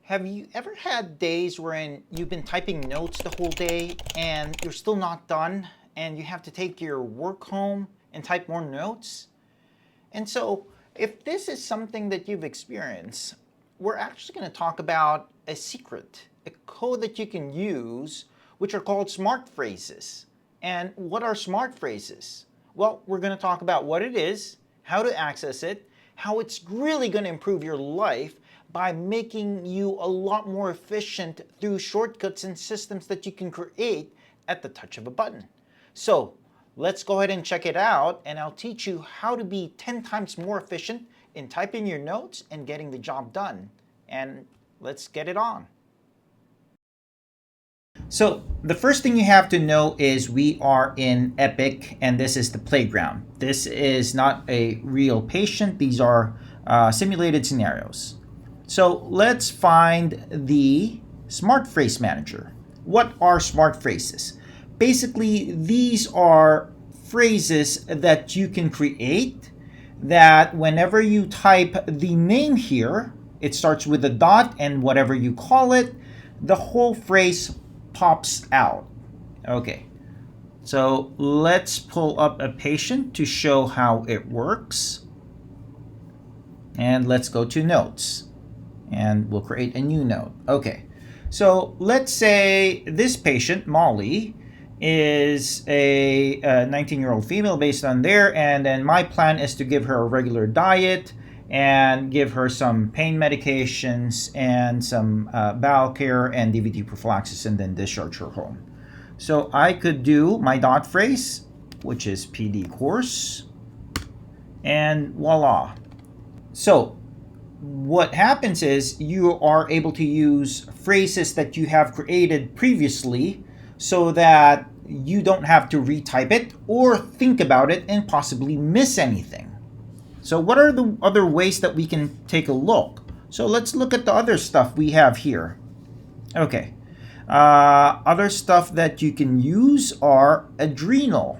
Have you ever had days wherein you've been typing notes the whole day and you're still not done and you have to take your work home and type more notes? And so, if this is something that you've experienced, we're actually going to talk about a secret, a code that you can use, which are called smart phrases. And what are smart phrases? Well, we're going to talk about what it is, how to access it, how it's really going to improve your life by making you a lot more efficient through shortcuts and systems that you can create at the touch of a button. So let's go ahead and check it out, and I'll teach you how to be 10 times more efficient in typing your notes and getting the job done. And let's get it on. So the first thing you have to know is we are in Epic, and this is the playground. This is not a real patient. These are simulated scenarios. So let's find the smart phrase manager. What are smart phrases? Basically, these are phrases that you can create that whenever you type the name here, it starts with a dot, and whatever you call it, the whole phrase pops out. Okay, so let's pull up a patient to show how it works. And let's go to notes. And we'll create a new note. Okay, so let's say this patient, Molly, is a 19-year-old female based on there, and then my plan is to give her a regular diet and give her some pain medications and some bowel care and DVT prophylaxis, and then discharge her home. So I could do my dot phrase, which is PD course, and voila. So what happens is you are able to use phrases that you have created previously so that you don't have to retype it or think about it and possibly miss anything. So what are the other ways that we can take a look? So let's look at the other stuff we have here. Okay, other stuff that you can use are adrenal.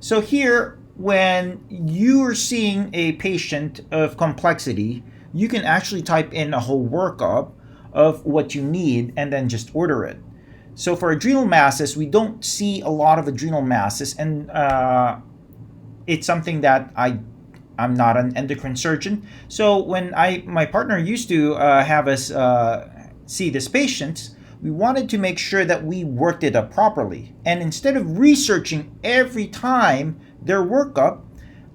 So here, when you're seeing a patient of complexity, you can actually type in a whole workup of what you need and then just order it. So for adrenal masses, we don't see a lot of adrenal masses, and it's something that I'm not an endocrine surgeon. So when my partner used to have us see this patient, we wanted to make sure that we worked it up properly. And instead of researching every time their workup,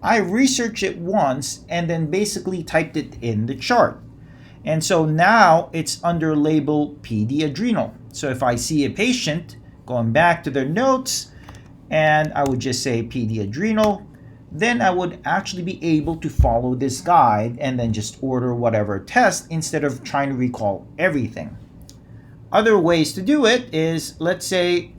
I researched it once and then basically typed it in the chart. And so now it's under label PD adrenal. So if I see a patient going back to their notes and I would just say PD adrenal, then I would actually be able to follow this guide and then just order whatever test instead of trying to recall everything. Other ways to do it is, let's say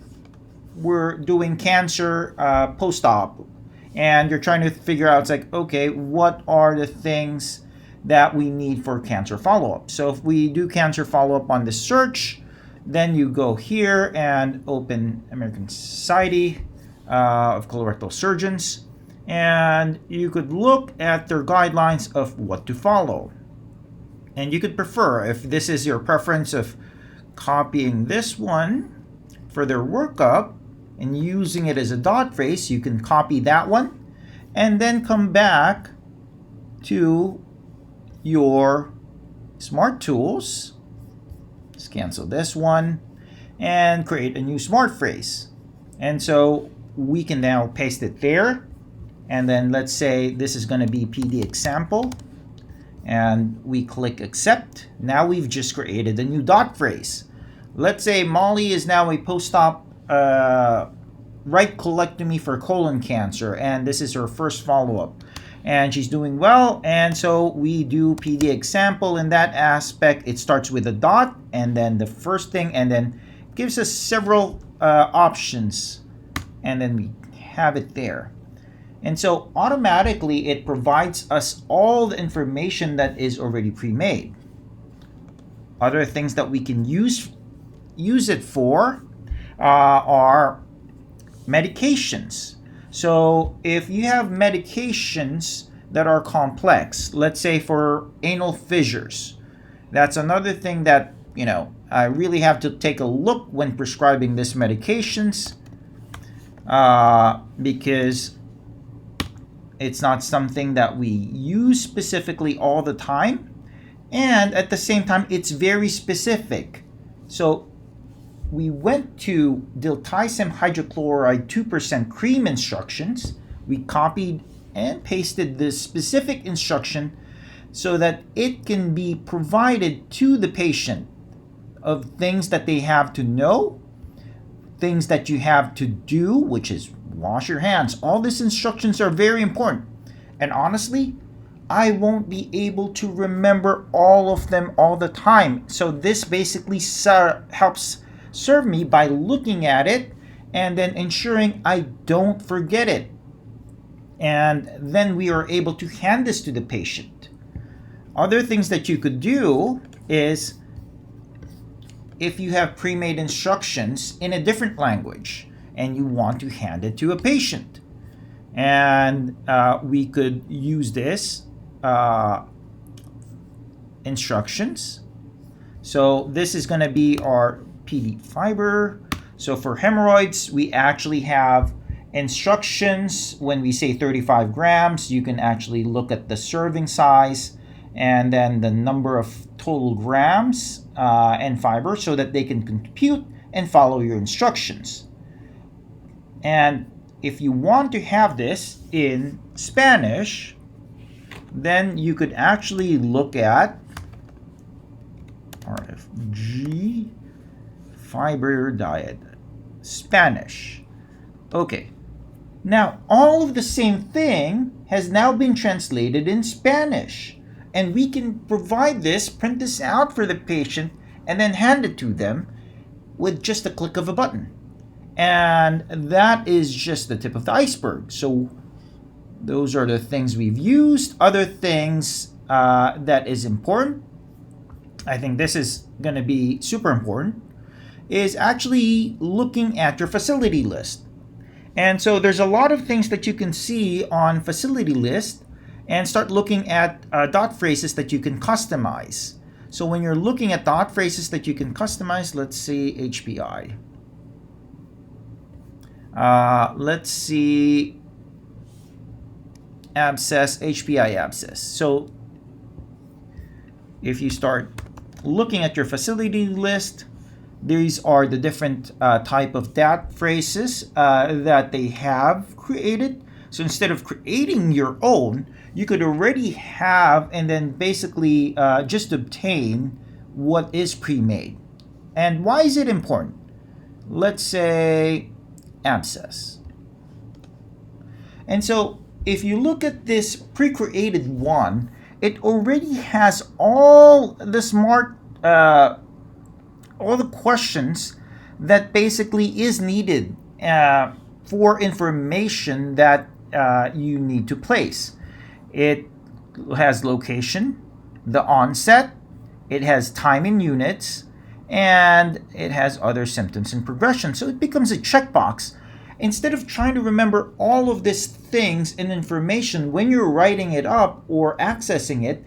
we're doing cancer post-op, and you're trying to figure out, it's like, okay, what are the things that we need for cancer follow-up? So if we do cancer follow-up on the search, then you go here and open American Society of Colorectal Surgeons, and you could look at their guidelines of what to follow. And you could prefer, if this is your preference of copying this one for their workup and using it as a dot phrase, you can copy that one and then come back to your smart tools. Let's cancel this one and create a new smart phrase. And so we can now paste it there. And then let's say this is going to be PD example. And we click accept. Now we've just created a new dot phrase. Let's say Molly is now a post-op right colectomy for colon cancer, and this is her first follow-up. And she's doing well, and so we do PD example. In that aspect, it starts with a dot, and then the first thing, and then gives us several options, and then we have it there. And so automatically it provides us all the information that is already pre-made. Other things that we can use it for are medications. So if you have medications that are complex, let's say for anal fissures, That's another thing that, I really have to take a look when prescribing these medications, because it's not something that we use specifically all the time. And at the same time, it's very specific. So we went to diltiazem hydrochloride 2% cream instructions. We copied and pasted the specific instruction so that it can be provided to the patient of things that they have to know, things that you have to do, which is wash your hands. All these instructions are very important. And honestly, I won't be able to remember all of them all the time. So this basically helps serve me by looking at it and then ensuring I don't forget it. And then we are able to hand this to the patient. Other things that you could do is, if you have pre-made instructions in a different language and you want to hand it to a patient, and we could use this instructions. So this is going to be our PD fiber. So for hemorrhoids, we actually have instructions. When we say 35 grams, you can actually look at the serving size and then the number of total grams and fiber, so that they can compute and follow your instructions. And if you want to have this in Spanish, then you could actually look at RFG fiber diet Spanish. Okay, now all of the same thing has now been translated in Spanish, and we can provide this, print this out for the patient, and then hand it to them with just a click of a button. And that is just the tip of the iceberg. So those are the things we've used. Other things that is important, I think this is going to be super important, is actually looking at your facility list. And so there's a lot of things that you can see on facility list, and start looking at dot phrases that you can customize. So when you're looking at dot phrases that you can customize, let's see HPI. Let's see abscess, HPI abscess. So if you start looking at your facility list, these are the different type of dot phrases that they have created. So instead of creating your own, you could already have and then basically just obtain what is pre-made. And why is it important? Let's say abscess. And so if you look at this pre-created one, it already has all the all the questions that basically is needed for information that you need to place. It has location, the onset, it has time in units, and it has other symptoms and progression. So it becomes a checkbox. Instead of trying to remember all of these things and information when you're writing it up or accessing it,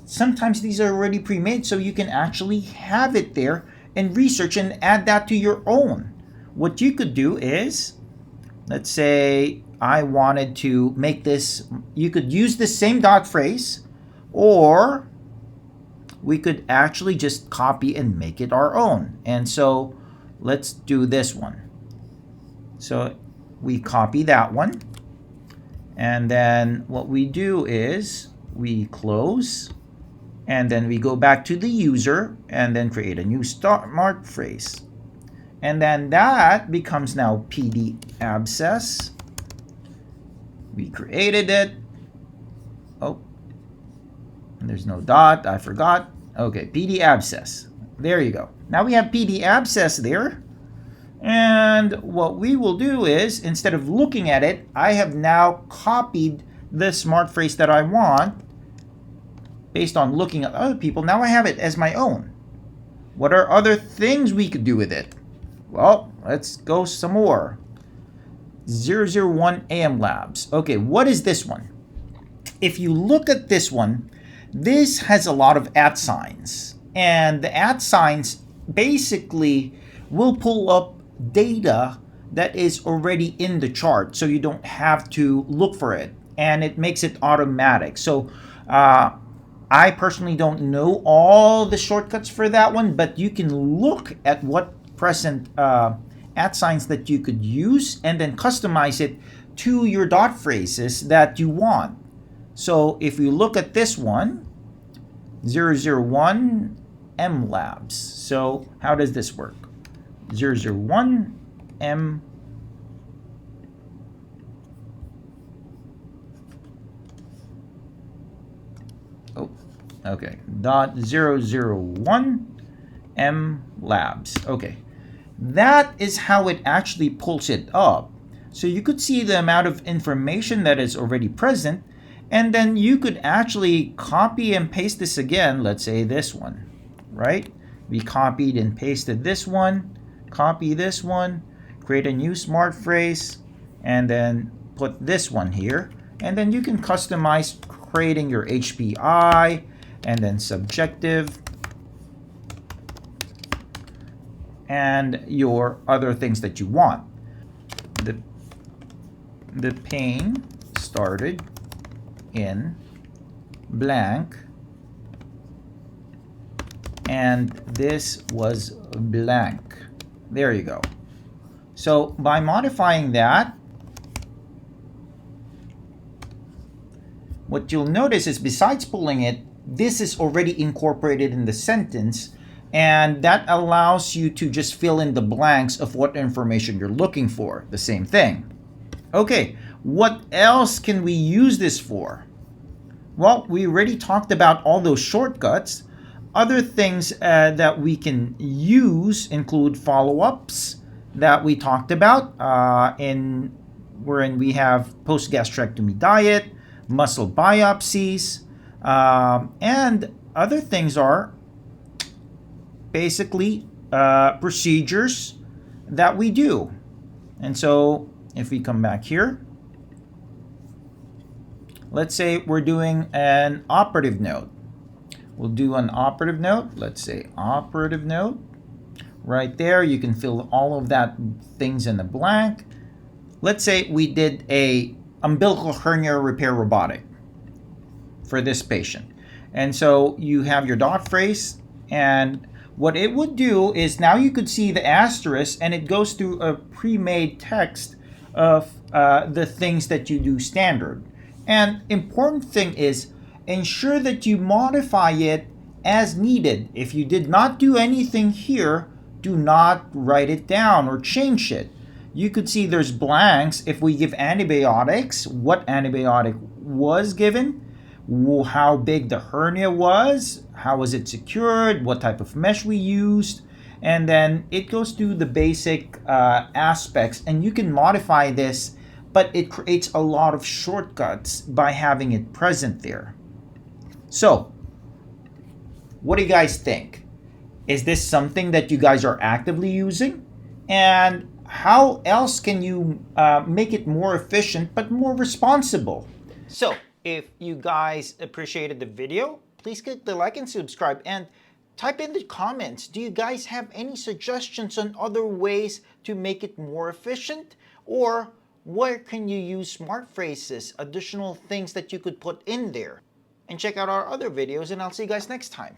sometimes these are already pre-made, so you can actually have it there and research and add that to your own. What you could do is, let's say I wanted to make this, you could use the same dot phrase, or we could actually just copy and make it our own. And so let's do this one. So we copy that one, and then what we do is we close, and then we go back to the user and then create a new smart phrase. And then that becomes now PD abscess. We created it. Oh, and there's no dot, I forgot. Okay, PD abscess. There you go. Now we have PD abscess there. And what we will do is, instead of looking at it, I have now copied the smart phrase that I want based on looking at other people. Now I have it as my own. What are other things we could do with it? Well, let's go some more. 001 AM Labs. Okay, what is this one? If you look at this one, this has a lot of at signs, and the at signs basically will pull up data that is already in the chart, so you don't have to look for it, and it makes it automatic. So I personally don't know all the shortcuts for that one, but you can look at what present at signs that you could use and then customize it to your dot phrases that you want. So if you look at this one, 001 M labs. So how does this work? 001 M okay, dot 001 M labs. Okay, that is how it actually pulls it up. So you could see the amount of information that is already present, and then you could actually copy and paste this again. Let's say this one, right? We copied and pasted this one, copy this one, create a new smart phrase, and then put this one here. And then you can customize creating your HPI, and then subjective, and your other things that you want. The pain started in blank, and this was blank. There you go. So by modifying that, what you'll notice is besides pulling it, this is already incorporated in the sentence, and that allows you to just fill in the blanks of what information you're looking for. The same thing. Okay, what else can we use this for? Well, we already talked about all those shortcuts. Other things that we can use include follow-ups that we talked about wherein we have post-gastrectomy diet, muscle biopsies, and other things are basically procedures that we do. And so if we come back here, let's say we're doing an operative note. We'll do an operative note. Let's say operative note. Right there, you can fill all of that things in the blank. Let's say we did a umbilical hernia repair robotic for this patient. And so you have your dot phrase, and what it would do is now you could see the asterisk, and it goes through a pre-made text of the things that you do standard. And important thing is ensure that you modify it as needed. If you did not do anything here, do not write it down or change it. You could see there's blanks if we give antibiotics, what antibiotic was given, how big the hernia was, how was it secured, what type of mesh we used, and then it goes through the basic aspects, and you can modify this, but it creates a lot of shortcuts by having it present there. So, what do you guys think? Is this something that you guys are actively using? And how else can you make it more efficient but more responsible? So, if you guys appreciated the video, please click the like and subscribe, and type in the comments. Do you guys have any suggestions on other ways to make it more efficient? Or where can you use smart phrases, additional things that you could put in there? And check out our other videos, and I'll see you guys next time.